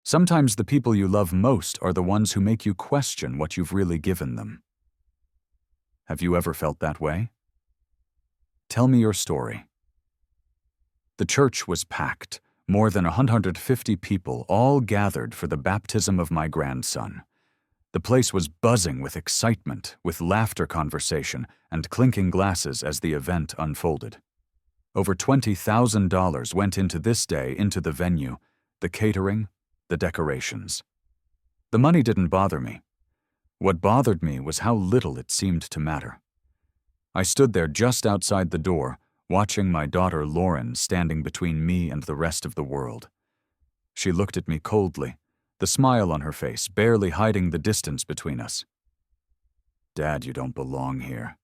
Sometimes the people you love most are the ones who make you question what you've really given them. Have you ever felt that way? Tell me your story. The church was packed, more than 150 people all gathered for the baptism of my grandson. The place was buzzing with excitement, with laughter conversation, and clinking glasses as the event unfolded. Over $20,000 went into this day into the venue, the catering, the decorations. The money didn't bother me. What bothered me was how little it seemed to matter. I stood there just outside the door, watching my daughter Lauren standing between me and the rest of the world. She looked at me coldly, the smile on her face barely hiding the distance between us. "Dad, you don't belong here."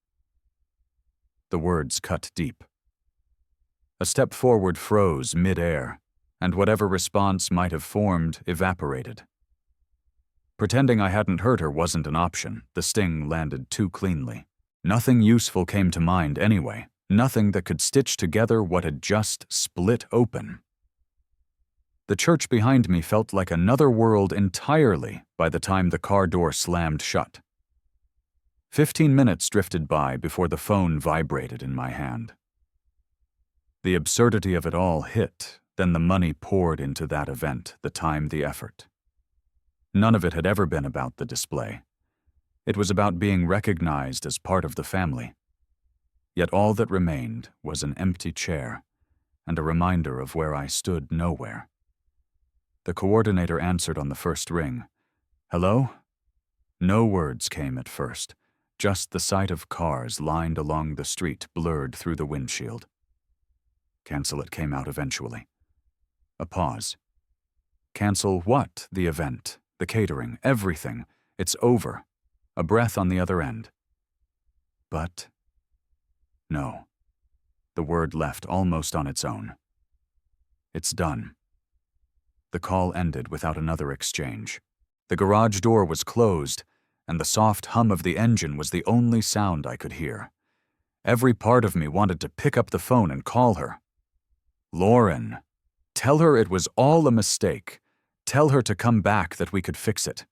The words cut deep. A step forward froze mid-air, and whatever response might have formed evaporated. Pretending I hadn't heard her wasn't an option. The sting landed too cleanly. Nothing useful came to mind anyway, nothing that could stitch together what had just split open. The church behind me felt like another world entirely by the time the car door slammed shut. 15 minutes drifted by before the phone vibrated in my hand. The absurdity of it all hit, then the money poured into that event, the time, the effort. None of it had ever been about the display. It was about being recognized as part of the family. Yet all that remained was an empty chair and a reminder of where I stood nowhere. The coordinator answered on the first ring. "Hello?" No words came at first, just the sight of cars lined along the street blurred through the windshield. "Cancel it" came out eventually. A pause. "Cancel what? The event, the catering, everything. It's over." A breath on the other end. "But..." "No." The word left almost on its own. "It's done." The call ended without another exchange. The garage door was closed, and the soft hum of the engine was the only sound I could hear. Every part of me wanted to pick up the phone and call her. "Lauren, tell her it was all a mistake. Tell her to come back, that we could fix it."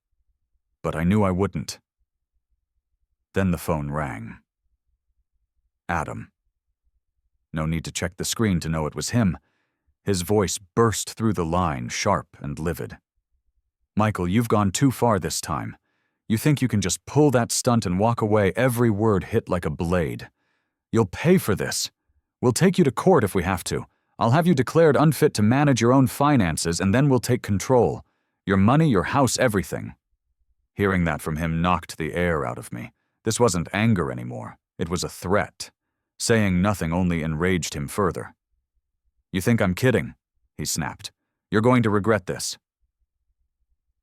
But I knew I wouldn't. Then the phone rang. Adam. No need to check the screen to know it was him. His voice burst through the line, sharp and livid. "Michael, you've gone too far this time. You think you can just pull that stunt and walk away?" Every word hit like a blade. "You'll pay for this. We'll take you to court if we have to. I'll have you declared unfit to manage your own finances, and then we'll take control. Your money, your house, everything." Hearing that from him knocked the air out of me. This wasn't anger anymore. It was a threat. Saying nothing only enraged him further. "You think I'm kidding?" he snapped. "You're going to regret this."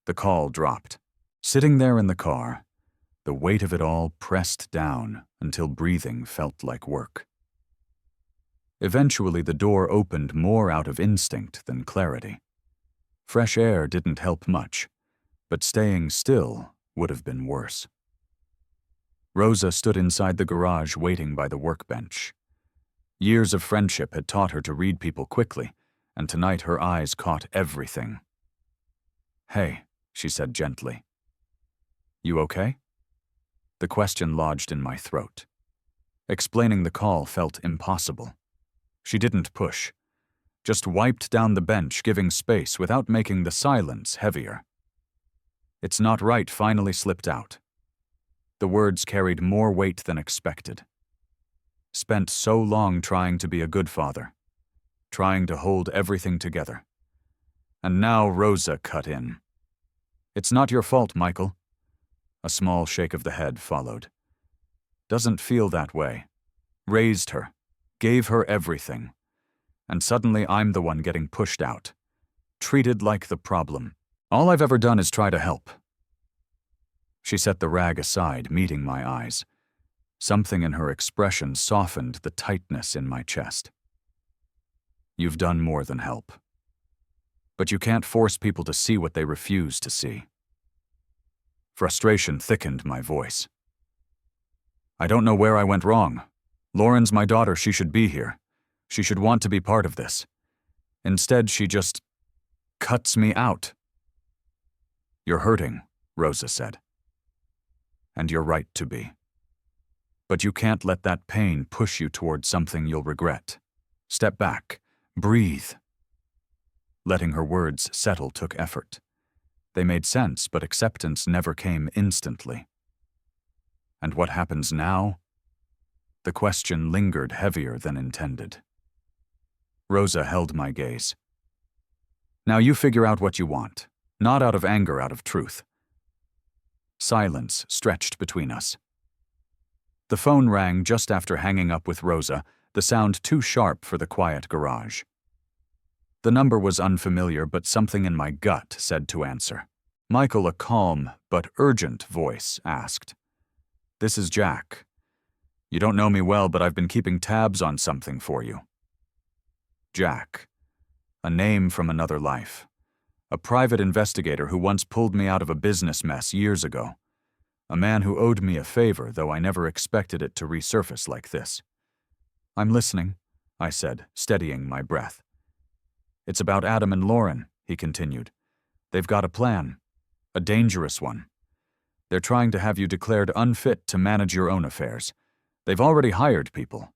The call dropped. Sitting there in the car, the weight of it all pressed down until breathing felt like work. Eventually, the door opened more out of instinct than clarity. Fresh air didn't help much, but staying still would have been worse. Rosa stood inside the garage waiting by the workbench. Years of friendship had taught her to read people quickly, and tonight her eyes caught everything. "Hey," she said gently. "You okay?" The question lodged in my throat. Explaining the call felt impossible. She didn't push, just wiped down the bench, giving space without making the silence heavier. "It's not right" finally slipped out. The words carried more weight than expected. Spent so long trying to be a good father, trying to hold everything together. And now Rosa cut in. "It's not your fault, Michael." A small shake of the head followed. "Doesn't feel that way. Raised her, gave her everything. And suddenly I'm the one getting pushed out. Treated like the problem. All I've ever done is try to help." She set the rag aside, meeting my eyes. Something in her expression softened the tightness in my chest. "You've done more than help. But you can't force people to see what they refuse to see." Frustration thickened my voice. "I don't know where I went wrong. Lauren's my daughter, she should be here. She should want to be part of this. Instead, she just cuts me out." You're hurting, Rosa said. And you're right to be. But you can't let that pain push you toward something you'll regret. Step back. Breathe. Letting her words settle took effort. They made sense, but acceptance never came instantly. And what happens now? The question lingered heavier than intended. Rosa held my gaze. Now you figure out what you want, not out of anger, out of truth. Silence stretched between us. The phone rang just after hanging up with Rosa, the sound too sharp for the quiet garage. The number was unfamiliar, but something in my gut said to answer. Michael, a calm but urgent voice, asked, "This is Jack. You don't know me well, but I've been keeping tabs on something for you." Jack. A name from another life. A private investigator who once pulled me out of a business mess years ago. A man who owed me a favor, though I never expected it to resurface like this. "I'm listening," I said, steadying my breath. "It's about Adam and Lauren," he continued. "They've got a plan. A dangerous one. They're trying to have you declared unfit to manage your own affairs. They've already hired people."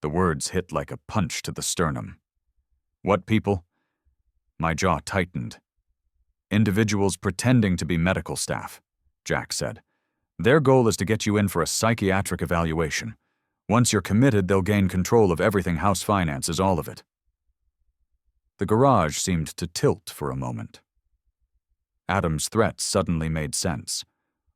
The words hit like a punch to the sternum. "What people?" My jaw tightened. "Individuals pretending to be medical staff," Jack said. "Their goal is to get you in for a psychiatric evaluation. Once you're committed, they'll gain control of everything house finances, all of it." The garage seemed to tilt for a moment. Adam's threat suddenly made sense.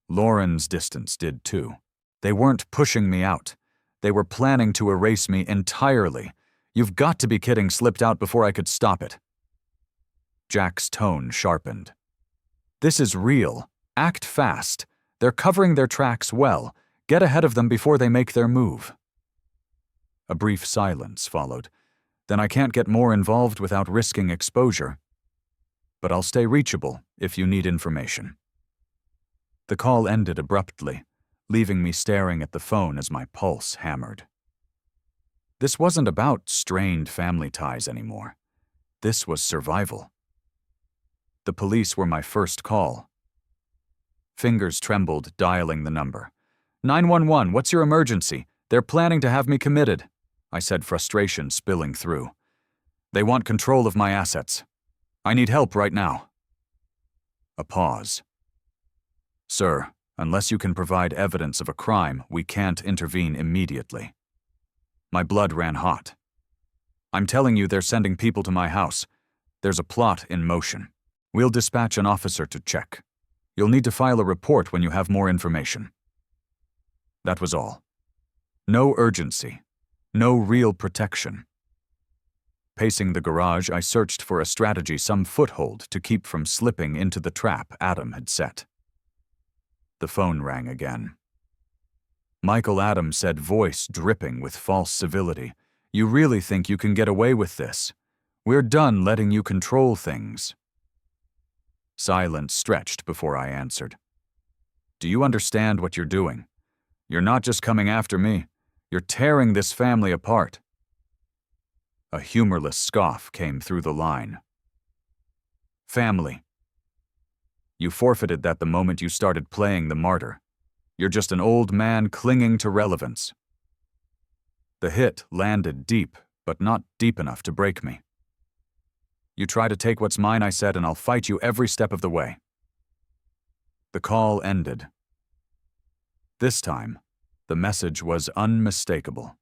Lauren's distance did too. They weren't pushing me out. They were planning to erase me entirely. "You've got to be kidding," slipped out before I could stop it. Jack's tone sharpened. "This is real. Act fast. They're covering their tracks well. Get ahead of them before they make their move." A brief silence followed. "Then I can't get more involved without risking exposure. But I'll stay reachable if you need information." The call ended abruptly, leaving me staring at the phone as my pulse hammered. This wasn't about strained family ties anymore. This was survival. The police were my first call. Fingers trembled, dialing the number. 911, what's your emergency? They're planning to have me committed," I said, frustration spilling through. "They want control of my assets. I need help right now." A pause. "Sir, unless you can provide evidence of a crime, we can't intervene immediately." My blood ran hot. "I'm telling you, they're sending people to my house. There's a plot in motion. We'll dispatch an officer to check. You'll need to file a report when you have more information." That was all. No urgency. No real protection. Pacing the garage, I searched for a strategy, some foothold to keep from slipping into the trap Adam had set. The phone rang again. Michael, Adam said, voice dripping with false civility. "You really think you can get away with this? We're done letting you control things." Silence stretched before I answered. "Do you understand what you're doing? You're not just coming after me. You're tearing this family apart." A humorless scoff came through the line. "Family. You forfeited that the moment you started playing the martyr. You're just an old man clinging to relevance." The hit landed deep, but not deep enough to break me. "You try to take what's mine," I said, "and I'll fight you every step of the way." The call ended. This time, the message was unmistakable.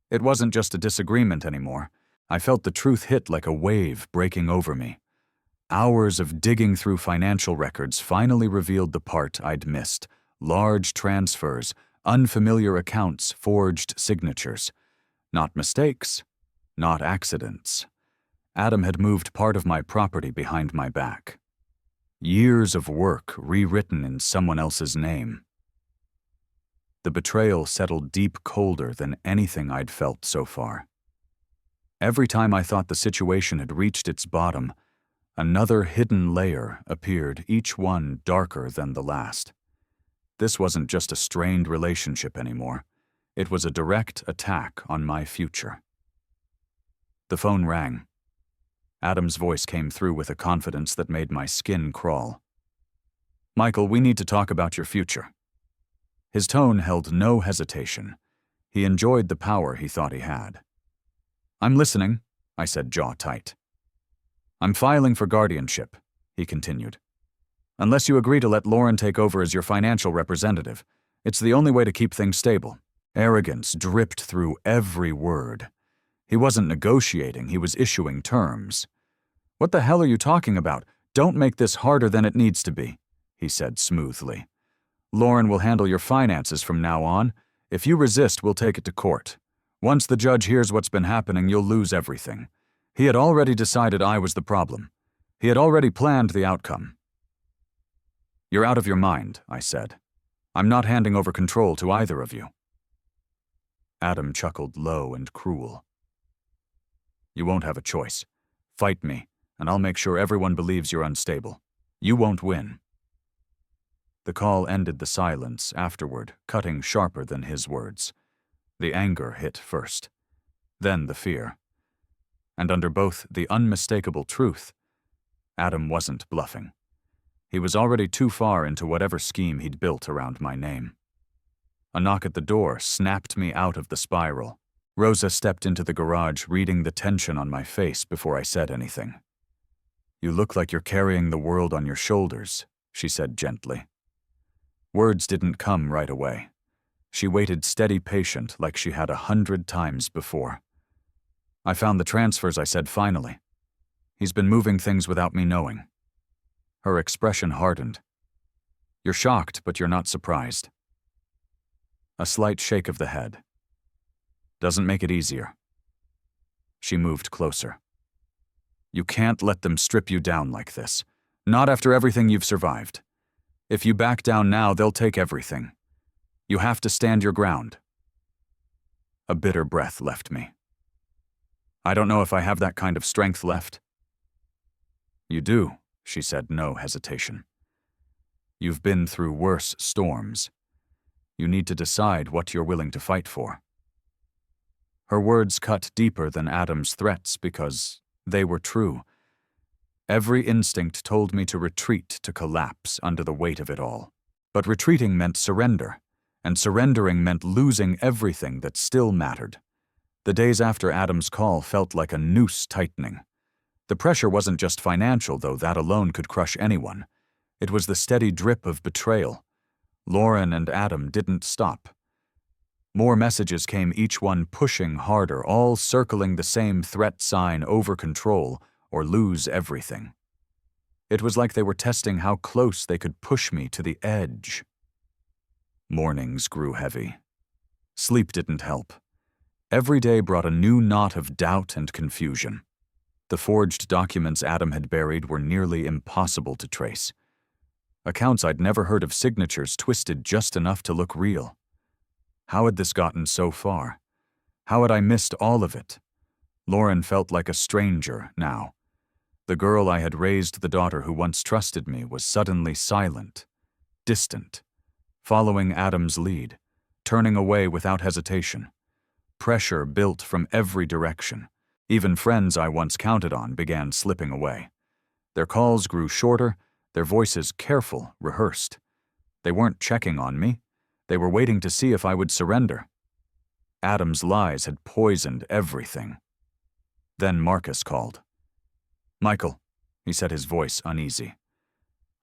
It wasn't just a disagreement anymore. I felt the truth hit like a wave breaking over me. Hours of digging through financial records finally revealed the part I'd missed. Large transfers, unfamiliar accounts, forged signatures. Not mistakes, not accidents. Adam had moved part of my property behind my back. Years of work rewritten in someone else's name. The betrayal settled deep, colder than anything I'd felt so far. Every time I thought the situation had reached its bottom, another hidden layer appeared, each one darker than the last. This wasn't just a strained relationship anymore. It was a direct attack on my future. The phone rang. Adam's voice came through with a confidence that made my skin crawl. "Michael, we need to talk about your future." His tone held no hesitation. He enjoyed the power he thought he had. "I'm listening," I said, jaw tight. "I'm filing for guardianship," he continued. "Unless you agree to let Lauren take over as your financial representative, it's the only way to keep things stable." Arrogance dripped through every word. He wasn't negotiating, he was issuing terms. "What the hell are you talking about? Don't make this harder than it needs to be," he said smoothly. "Lauren will handle your finances from now on. If you resist, we'll take it to court. Once the judge hears what's been happening, you'll lose everything." He had already decided I was the problem. He had already planned the outcome. "You're out of your mind," I said. "I'm not handing over control to either of you." Adam chuckled low and cruel. "You won't have a choice. Fight me, and I'll make sure everyone believes you're unstable. You won't win." The call ended the silence afterward, cutting sharper than his words. The anger hit first, then the fear. And under both the unmistakable truth, Adam wasn't bluffing. He was already too far into whatever scheme he'd built around my name. A knock at the door snapped me out of the spiral. Rosa stepped into the garage, reading the tension on my face before I said anything. "You look like you're carrying the world on your shoulders," she said gently. Words didn't come right away. She waited steady patient like she had 100 times before. "I found the transfers," I said finally. "He's been moving things without me knowing." Her expression hardened. "You're shocked, but you're not surprised." A slight shake of the head. "Doesn't make it easier." She moved closer. "You can't let them strip you down like this. Not after everything you've survived. If you back down now, they'll take everything. You have to stand your ground." A bitter breath left me. "I don't know if I have that kind of strength left." "You do," she said, no hesitation. "You've been through worse storms. You need to decide what you're willing to fight for." Her words cut deeper than Adam's threats because they were true. Every instinct told me to retreat, to collapse under the weight of it all. But retreating meant surrender, and surrendering meant losing everything that still mattered. The days after Adam's call felt like a noose tightening. The pressure wasn't just financial, though that alone could crush anyone. It was the steady drip of betrayal. Lauren and Adam didn't stop. More messages came, each one pushing harder, all circling the same threat sign: over control or lose everything. It was like they were testing how close they could push me to the edge. Mornings grew heavy. Sleep didn't help. Every day brought a new knot of doubt and confusion. The forged documents Adam had buried were nearly impossible to trace. Accounts I'd never heard of, signatures twisted just enough to look real. How had this gotten so far? How had I missed all of it? Lauren felt like a stranger now. The girl I had raised, the daughter who once trusted me, was suddenly silent, distant, following Adam's lead, turning away without hesitation. Pressure built from every direction. Even friends I once counted on began slipping away. Their calls grew shorter, their voices careful, rehearsed. They weren't checking on me. They were waiting to see if I would surrender. Adam's lies had poisoned everything. Then Marcus called. "Michael," he said, his voice uneasy.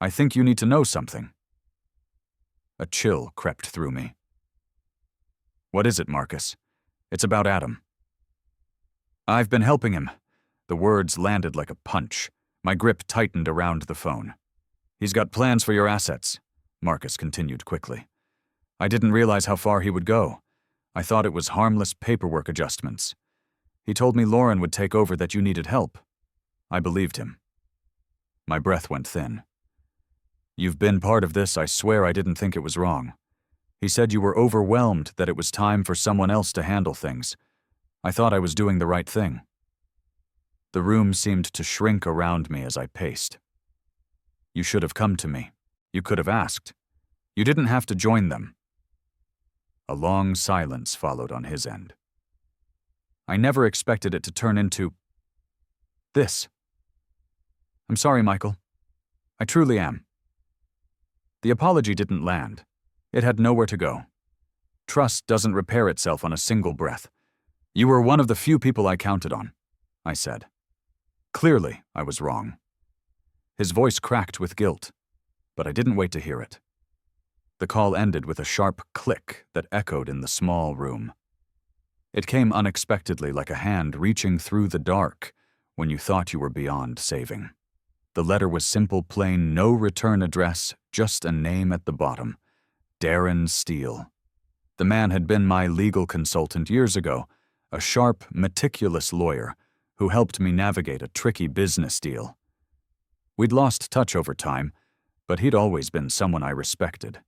"I think you need to know something." A chill crept through me. "What is it, Marcus?" "It's about Adam." "I've been helping him." The words landed like a punch. My grip tightened around the phone. "He's got plans for your assets," Marcus continued quickly. "I didn't realize how far he would go. I thought it was harmless paperwork adjustments. He told me Lauren would take over, that you needed help. I believed him." My breath went thin. "You've been part of this. I swear I didn't think it was wrong. He said you were overwhelmed, that it was time for someone else to handle things. I thought I was doing the right thing." The room seemed to shrink around me as I paced. "You should have come to me. You could have asked. You didn't have to join them." A long silence followed on his end. I never expected it to turn into this. I'm sorry, Michael. I truly am. The apology didn't land. It had nowhere to go. Trust doesn't repair itself on a single breath. You were one of the few people I counted on, I said. Clearly, I was wrong. His voice cracked with guilt, but I didn't wait to hear it. The call ended with a sharp click that echoed in the small room. It came unexpectedly, like a hand reaching through the dark when you thought you were beyond saving. The letter was simple, plain, no return address, just a name at the bottom. Darren Steele. The man had been my legal consultant years ago, a sharp, meticulous lawyer who helped me navigate a tricky business deal. We'd lost touch over time, but he'd always been someone I respected.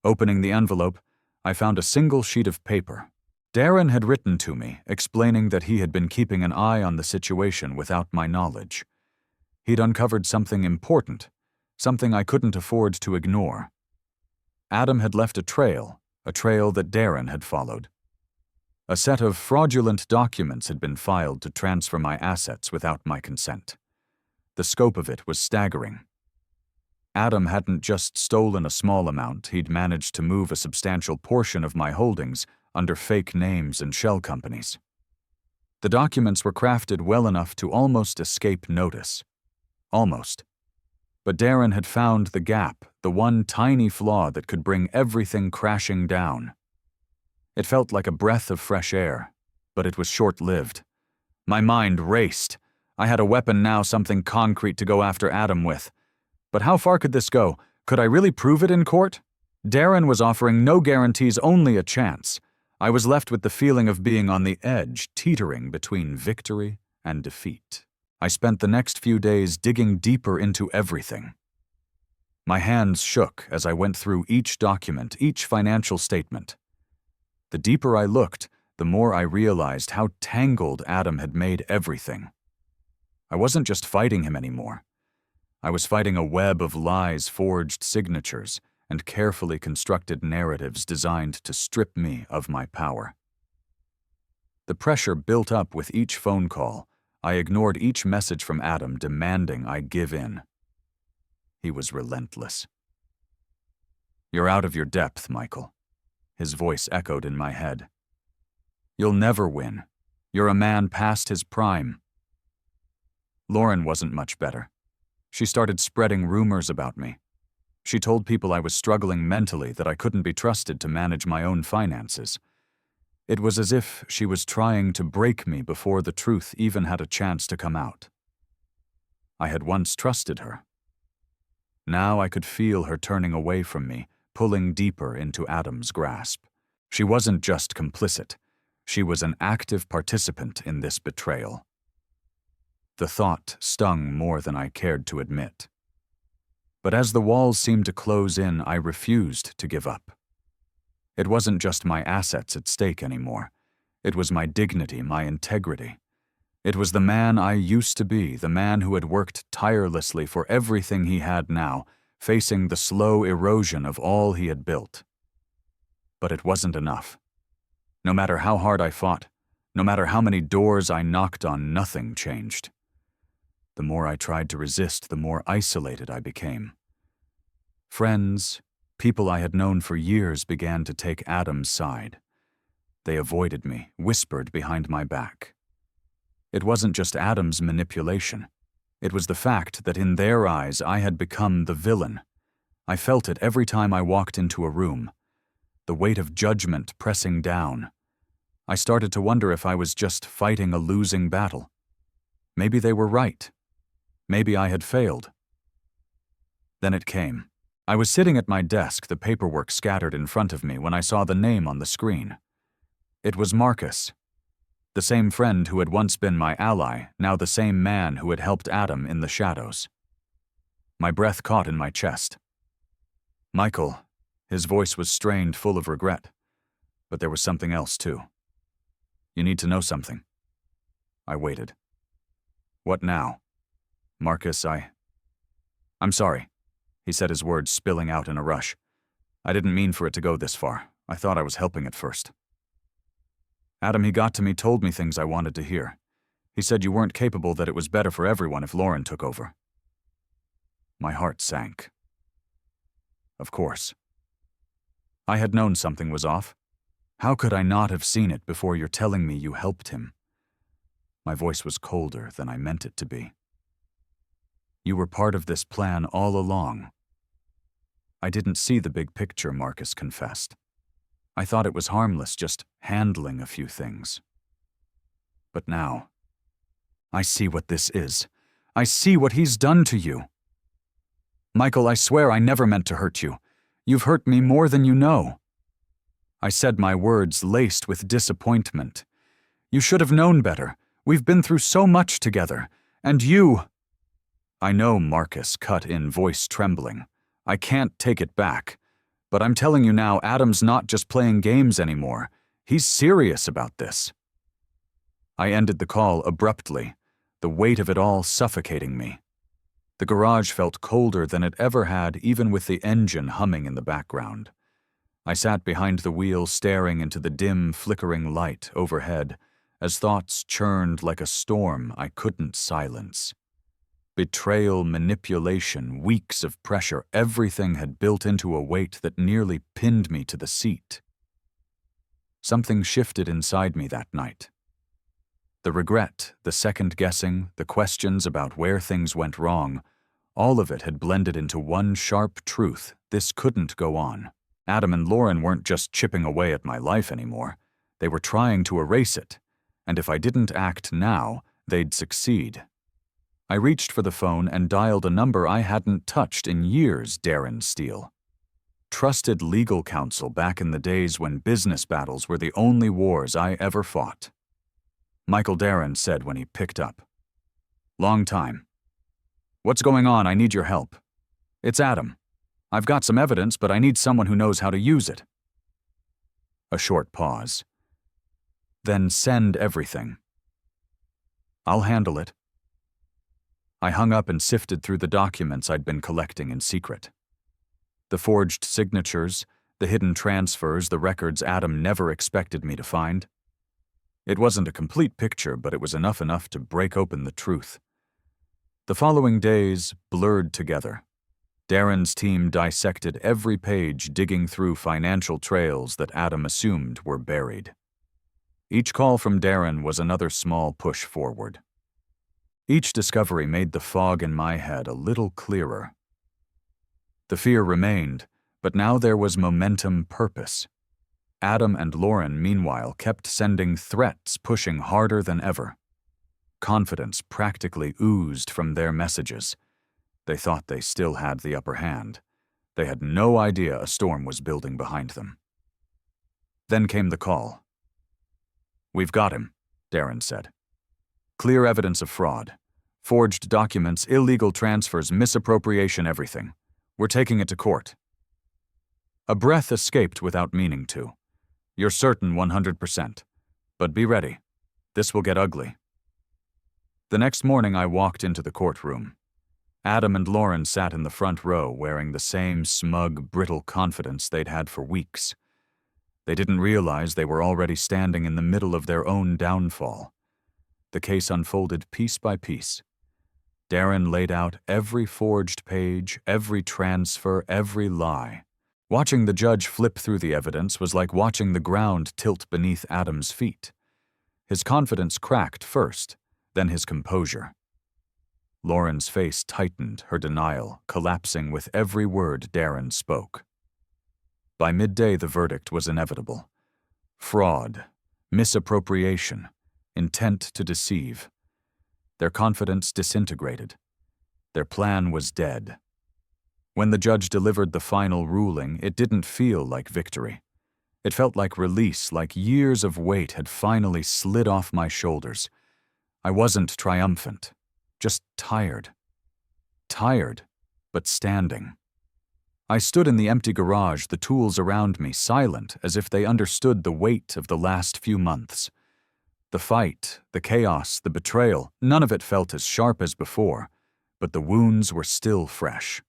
Opening the envelope, I found a single sheet of paper. Darren had written to me, explaining that he had been keeping an eye on the situation without my knowledge. He'd uncovered something important, something I couldn't afford to ignore. Adam had left a trail that Darren had followed. A set of fraudulent documents had been filed to transfer my assets without my consent. The scope of it was staggering. Adam hadn't just stolen a small amount, he'd managed to move a substantial portion of my holdings under fake names and shell companies. The documents were crafted well enough to almost escape notice. Almost. But Darren had found the gap, the one tiny flaw that could bring everything crashing down. It felt like a breath of fresh air, but it was short-lived. My mind raced. I had a weapon now, something concrete to go after Adam with. But how far could this go? Could I really prove it in court? Darren was offering no guarantees, only a chance. I was left with the feeling of being on the edge, teetering between victory and defeat. I spent the next few days digging deeper into everything. My hands shook as I went through each document, each financial statement. The deeper I looked, the more I realized how tangled Adam had made everything. I wasn't just fighting him anymore. I was fighting a web of lies, forged signatures, and carefully constructed narratives designed to strip me of my power. The pressure built up with each phone call. I ignored each message from Adam demanding I give in. He was relentless. You're out of your depth, Michael. His voice echoed in my head. You'll never win. You're a man past his prime. Lauren wasn't much better. She started spreading rumors about me. She told people I was struggling mentally, that I couldn't be trusted to manage my own finances. It was as if she was trying to break me before the truth even had a chance to come out. I had once trusted her. Now I could feel her turning away from me, pulling deeper into Adam's grasp. She wasn't just complicit. She was an active participant in this betrayal. The thought stung more than I cared to admit. But as the walls seemed to close in, I refused to give up. It wasn't just my assets at stake anymore. It was my dignity, my integrity. It was the man I used to be, the man who had worked tirelessly for everything he had now, facing the slow erosion of all he had built. But it wasn't enough. No matter how hard I fought, no matter how many doors I knocked on, nothing changed. The more I tried to resist, the more isolated I became. Friends, people I had known for years began to take Adam's side. They avoided me, whispered behind my back. It wasn't just Adam's manipulation. It was the fact that in their eyes I had become the villain. I felt it every time I walked into a room. The weight of judgment pressing down. I started to wonder if I was just fighting a losing battle. Maybe they were right. Maybe I had failed. Then it came. I was sitting at my desk, the paperwork scattered in front of me, when I saw the name on the screen. It was Marcus. The same friend who had once been my ally, now the same man who had helped Adam in the shadows. My breath caught in my chest. Michael, his voice was strained, full of regret. But there was something else, too. You need to know something. I waited. What now? Marcus, I'm sorry, he said, his words spilling out in a rush. I didn't mean for it to go this far. I thought I was helping at first. Adam, he got to me, told me things I wanted to hear. He said you weren't capable, that it was better for everyone if Lauren took over. My heart sank. Of course. I had known something was off. How could I not have seen it before you're telling me you helped him? My voice was colder than I meant it to be. You were part of this plan all along. I didn't see the big picture, Marcus confessed. I thought it was harmless, just handling a few things. But now, I see what this is. I see what he's done to you. Michael, I swear I never meant to hurt you. You've hurt me more than you know. I said my words laced with disappointment. You should have known better. We've been through so much together. And you... I know, Marcus cut in, voice trembling. I can't take it back. But I'm telling you now, Adam's not just playing games anymore. He's serious about this. I ended the call abruptly, the weight of it all suffocating me. The garage felt colder than it ever had, even with the engine humming in the background. I sat behind the wheel, staring into the dim, flickering light overhead, as thoughts churned like a storm I couldn't silence. Betrayal, manipulation, weeks of pressure, everything had built into a weight that nearly pinned me to the seat. Something shifted inside me that night. The regret, the second-guessing, the questions about where things went wrong, all of it had blended into one sharp truth: this couldn't go on. Adam and Lauren weren't just chipping away at my life anymore. They were trying to erase it, and if I didn't act now, they'd succeed. I reached for the phone and dialed a number I hadn't touched in years, Darren Steele. Trusted legal counsel back in the days when business battles were the only wars I ever fought. Michael Darren said when he picked up. Long time. What's going on? I need your help. It's Adam. I've got some evidence, but I need someone who knows how to use it. A short pause. Then send everything. I'll handle it. I hung up and sifted through the documents I'd been collecting in secret. The forged signatures, the hidden transfers, the records Adam never expected me to find. It wasn't a complete picture, but it was enough to break open the truth. The following days blurred together. Darren's team dissected every page, digging through financial trails that Adam assumed were buried. Each call from Darren was another small push forward. Each discovery made the fog in my head a little clearer. The fear remained, but now there was momentum, purpose. Adam and Lauren, meanwhile, kept sending threats, pushing harder than ever. Confidence practically oozed from their messages. They thought they still had the upper hand. They had no idea a storm was building behind them. Then came the call. We've got him, Darren said. Clear evidence of fraud. Forged documents, illegal transfers, misappropriation, everything. We're taking it to court. A breath escaped without meaning to. You're certain 100%. But be ready. This will get ugly. The next morning I walked into the courtroom. Adam and Lauren sat in the front row wearing the same smug, brittle confidence they'd had for weeks. They didn't realize they were already standing in the middle of their own downfall. The case unfolded piece by piece. Darren laid out every forged page, every transfer, every lie. Watching the judge flip through the evidence was like watching the ground tilt beneath Adam's feet. His confidence cracked first, then his composure. Lauren's face tightened, her denial collapsing with every word Darren spoke. By midday, the verdict was inevitable. Fraud, misappropriation, intent to deceive. Their confidence disintegrated. Their plan was dead. When the judge delivered the final ruling, it didn't feel like victory. It felt like release, like years of weight had finally slid off my shoulders. I wasn't triumphant, just tired. Tired, but standing. I stood in the empty garage, the tools around me silent, as if they understood the weight of the last few months. The fight, the chaos, the betrayal, none of it felt as sharp as before, but the wounds were still fresh.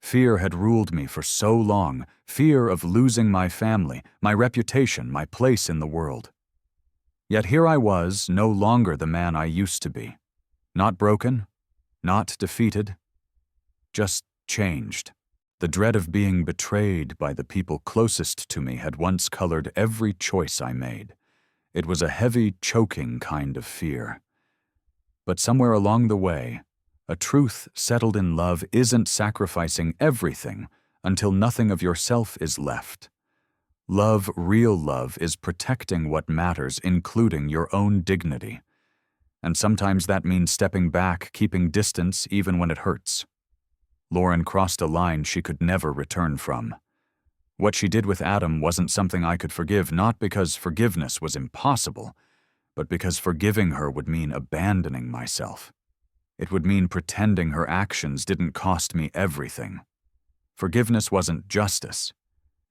Fear had ruled me for so long, fear of losing my family, my reputation, my place in the world. Yet here I was, no longer the man I used to be. Not broken, not defeated, just changed. The dread of being betrayed by the people closest to me had once colored every choice I made. It was a heavy, choking kind of fear. But somewhere along the way, a truth settled in love isn't sacrificing everything until nothing of yourself is left. Love, real love, is protecting what matters, including your own dignity. And sometimes that means stepping back, keeping distance even when it hurts. Lauren crossed a line she could never return from. What she did with Adam wasn't something I could forgive, not because forgiveness was impossible, but because forgiving her would mean abandoning myself. It would mean pretending her actions didn't cost me everything. Forgiveness wasn't justice.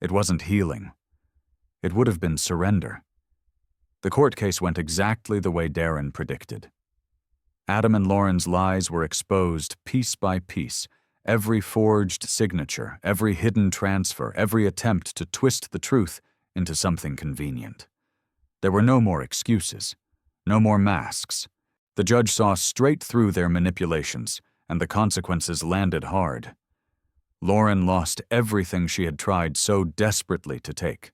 It wasn't healing. It would have been surrender. The court case went exactly the way Darren predicted. Adam and Lauren's lies were exposed piece by piece. Every forged signature, every hidden transfer, every attempt to twist the truth into something convenient. There were no more excuses, no more masks. The judge saw straight through their manipulations, and the consequences landed hard. Lauren lost everything she had tried so desperately to take.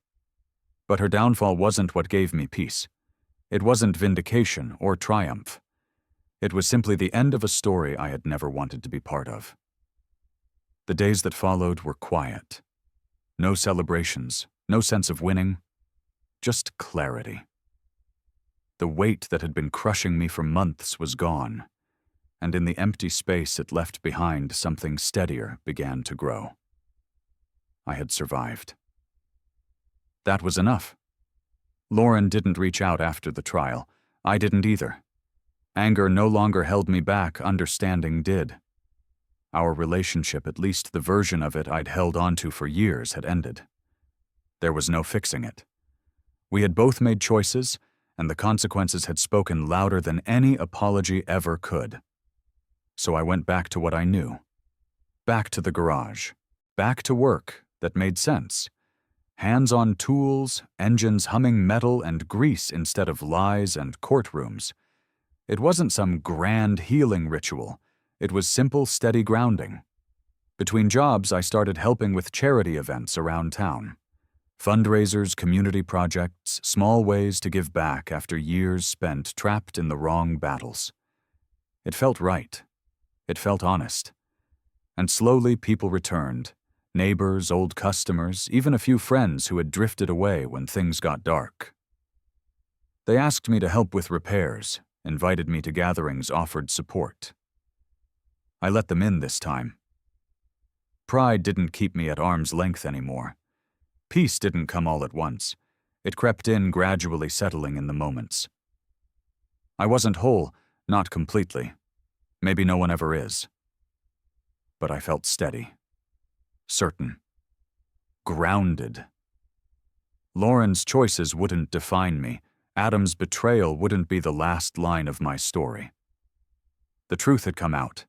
But her downfall wasn't what gave me peace. It wasn't vindication or triumph. It was simply the end of a story I had never wanted to be part of. The days that followed were quiet. No celebrations, no sense of winning, just clarity. The weight that had been crushing me for months was gone, and in the empty space it left behind, something steadier began to grow. I had survived. That was enough. Lauren didn't reach out after the trial. I didn't either. Anger no longer held me back, understanding did. Our relationship, at least the version of it I'd held onto for years, had ended. There was no fixing it. We had both made choices, and the consequences had spoken louder than any apology ever could. So I went back to what I knew. Back to the garage. Back to work that made sense. Hands-on tools, engines humming metal and grease instead of lies and courtrooms. It wasn't some grand healing ritual. It was simple, steady grounding. Between jobs, I started helping with charity events around town. Fundraisers, community projects, small ways to give back after years spent trapped in the wrong battles. It felt right. It felt honest. And slowly people returned. Neighbors, old customers, even a few friends who had drifted away when things got dark. They asked me to help with repairs, invited me to gatherings, offered support. I let them in this time. Pride didn't keep me at arm's length anymore. Peace didn't come all at once. It crept in, gradually settling in the moments. I wasn't whole, not completely. Maybe no one ever is. But I felt steady. Certain. Grounded. Lauren's choices wouldn't define me. Adam's betrayal wouldn't be the last line of my story. The truth had come out,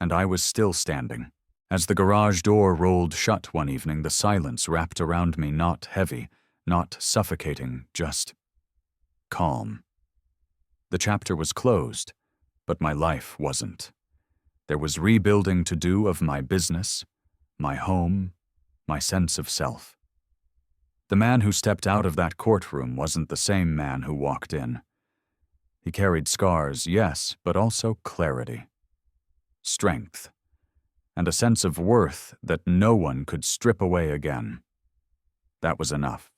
and I was still standing. As the garage door rolled shut one evening, the silence wrapped around me, not heavy, not suffocating, just calm. The chapter was closed, but my life wasn't. There was rebuilding to do of my business, my home, my sense of self. The man who stepped out of that courtroom wasn't the same man who walked in. He carried scars, yes, but also clarity, strength, and a sense of worth that no one could strip away again. That was enough.